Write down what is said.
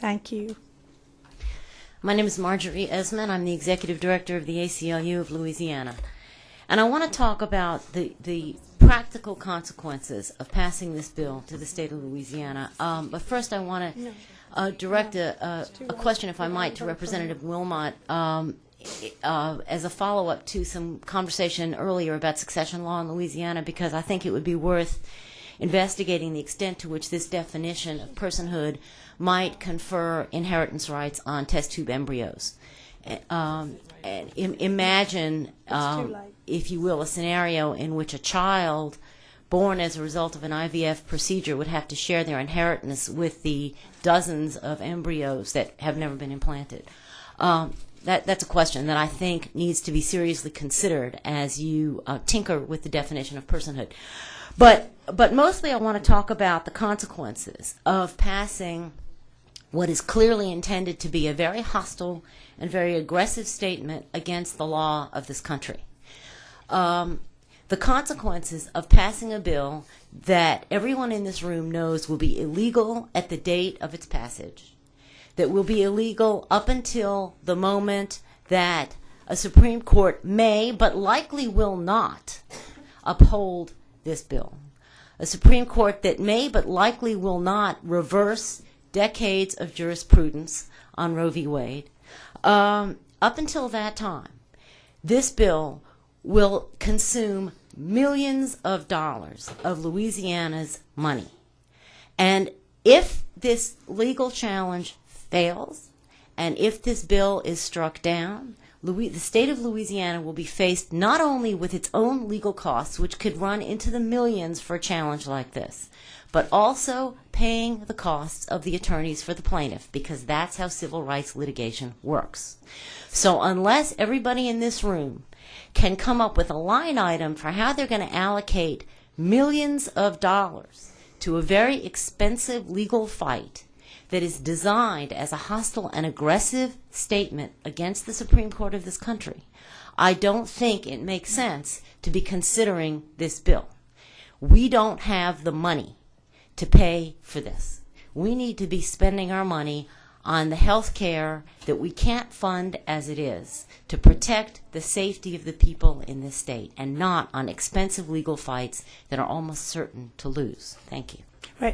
Thank you. My name is Marjorie Esmond. I'm the Executive Director of the ACLU of Louisiana. And I want to talk about the practical consequences of passing this bill to the state of Louisiana. But first I want to direct a question, if I might, to Representative Wilmot as a follow-up to some conversation earlier about succession law in Louisiana, because I think it would be worth investigating the extent to which this definition of personhood might confer inheritance rights on test tube embryos. And imagine, if you will, a scenario in which a child born as a result of an IVF procedure would have to share their inheritance with the dozens of embryos that have never been implanted. That's a question that I think needs to be seriously considered as you tinker with the definition of personhood. But mostly I want to talk about the consequences of passing what is clearly intended to be a very hostile and very aggressive statement against the law of this country. The consequences of passing a bill that everyone in this room knows will be illegal at the date of its passage, that will be illegal up until the moment that a Supreme Court may, but likely will not, uphold this bill. A Supreme Court that may, but likely will not, reverse decades of jurisprudence on Roe v. Wade. Up until that time, this bill will consume millions of dollars of Louisiana's money. And if this legal challenge fails, and if this bill is struck down, the state of Louisiana will be faced not only with its own legal costs, which could run into the millions for a challenge like this, but also paying the costs of the attorneys for the plaintiff, because that's how civil rights litigation works. So unless everybody in this room can come up with a line item for how they're going to allocate millions of dollars to a very expensive legal fight that is designed as a hostile and aggressive statement against the Supreme Court of this country, I don't think it makes sense to be considering this bill. We don't have the money to pay for this. We need to be spending our money on the health care that we can't fund as it is to protect the safety of the people in this state, and not on expensive legal fights that are almost certain to lose. Thank you. Right.